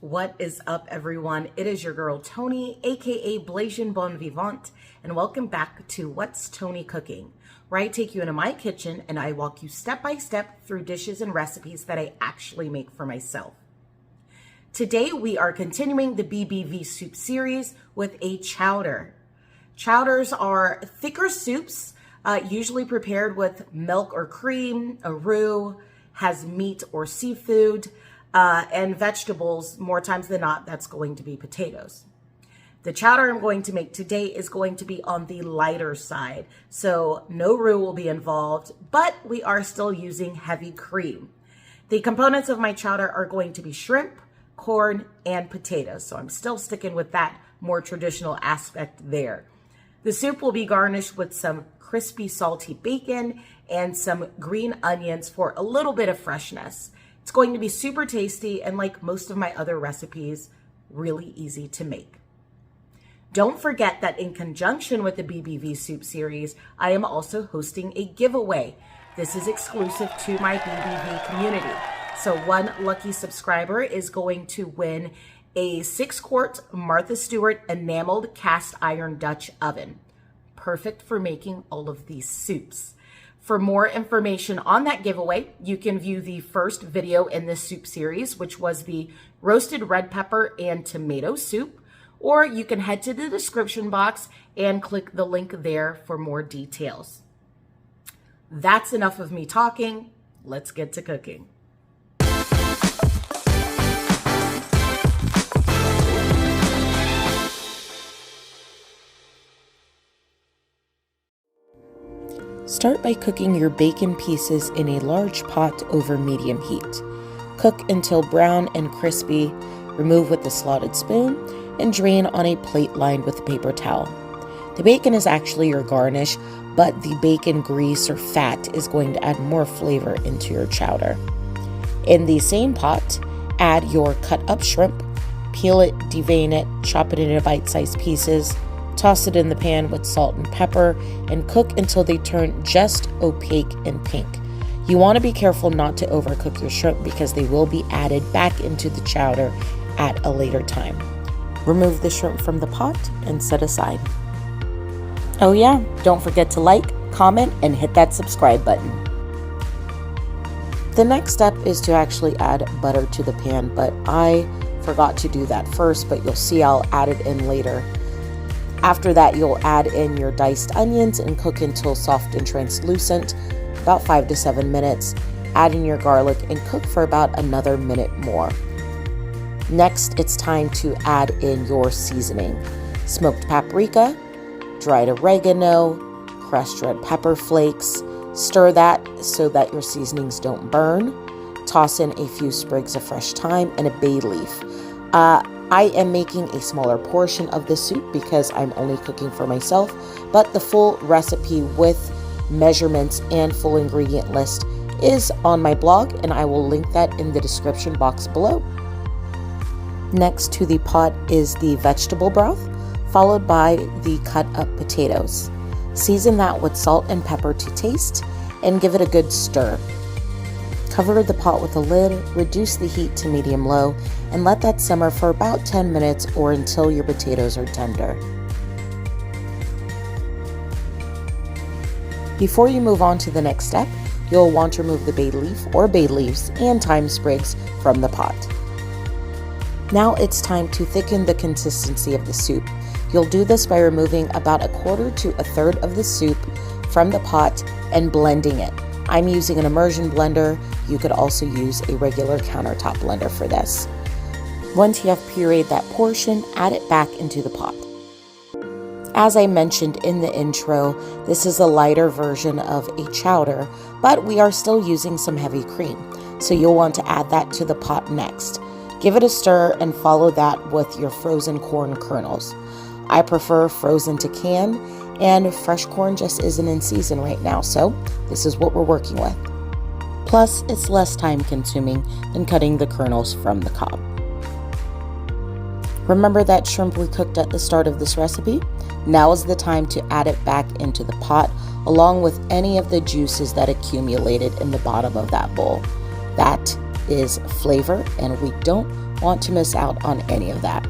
What is up, everyone? It is your girl Tony, aka Blasian Bon Vivant, and welcome back to What's Tony Cooking, where I take you into my kitchen and I walk you step by step through dishes and recipes that I actually make for myself. Today we are continuing the BBV Soup Series with a chowder. Chowders are thicker soups, usually prepared with milk or cream, a roux, has meat or seafood, and vegetables. More times than not, that's going to be potatoes. The chowder I'm going to make today is going to be on the lighter side, so no roux will be involved, but we are still using heavy cream. The components of my chowder are going to be shrimp, corn, and potatoes, so I'm still sticking with that more traditional aspect there. The soup will be garnished with some crispy, salty bacon and some green onions for a little bit of freshness. It's going to be super tasty and, like most of my other recipes, really easy to make. Don't forget that in conjunction with the BBV Soup Series, I am also hosting a giveaway. This is exclusive to my BBV community. So one lucky subscriber is going to win a 6-quart Martha Stewart enameled cast iron Dutch oven. Perfect for making all of these soups. For more information on that giveaway, you can view the first video in this soup series, which was the roasted red pepper and tomato soup, or you can head to the description box and click the link there for more details. That's enough of me talking. Let's get to cooking. Start by cooking your bacon pieces in a large pot over medium heat. Cook until brown and crispy, remove with a slotted spoon, and drain on a plate lined with a paper towel. The bacon is actually your garnish, but the bacon grease or fat is going to add more flavor into your chowder. In the same pot, add your cut up shrimp, peel it, devein it, chop it into bite-sized pieces, toss it in the pan with salt and pepper, and cook until they turn just opaque and pink. You want to be careful not to overcook your shrimp because they will be added back into the chowder at a later time. Remove the shrimp from the pot and set aside. Oh yeah, don't forget to like, comment, and hit that subscribe button. The next step is to actually add butter to the pan, but I forgot to do that first, but you'll see I'll add it in later. After that, you'll add in your diced onions and cook until soft and translucent, about 5 to 7 minutes. Add in your garlic and cook for about another minute more. Next, it's time to add in your seasoning. Smoked paprika, dried oregano, crushed red pepper flakes. Stir that so that your seasonings don't burn. Toss in a few sprigs of fresh thyme and a bay leaf. I am making a smaller portion of the soup because I'm only cooking for myself, but the full recipe with measurements and full ingredient list is on my blog, and I will link that in the description box below. Next to the pot is the vegetable broth, followed by the cut up potatoes. Season that with salt and pepper to taste and give it a good stir. Cover the pot with a lid, reduce the heat to medium-low, and let that simmer for about 10 minutes or until your potatoes are tender. Before you move on to the next step, you'll want to remove the bay leaf or bay leaves and thyme sprigs from the pot. Now it's time to thicken the consistency of the soup. You'll do this by removing about 1/4 to 1/3 of the soup from the pot and blending it. I'm using an immersion blender. You could also use a regular countertop blender for this. Once you have pureed that portion, add it back into the pot. As I mentioned in the intro, this is a lighter version of a chowder, but we are still using some heavy cream, so you'll want to add that to the pot next. Give it a stir and follow that with your frozen corn kernels. I prefer frozen to can, and fresh corn just isn't in season right now, so this is what we're working with. Plus, it's less time consuming than cutting the kernels from the cob. Remember that shrimp we cooked at the start of this recipe? Now is the time to add it back into the pot along with any of the juices that accumulated in the bottom of that bowl. That is flavor, and we don't want to miss out on any of that.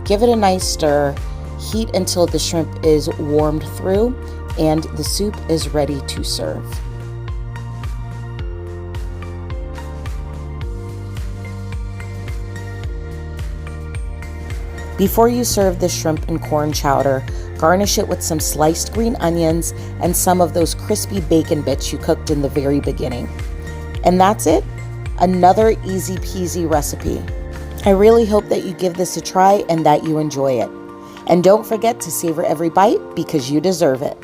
Give it a nice stir, heat until the shrimp is warmed through, and the soup is ready to serve. Before you serve the shrimp and corn chowder, garnish it with some sliced green onions and some of those crispy bacon bits you cooked in the very beginning. And that's it. Another easy peasy recipe. I really hope that you give this a try and that you enjoy it. And don't forget to savor every bite because you deserve it.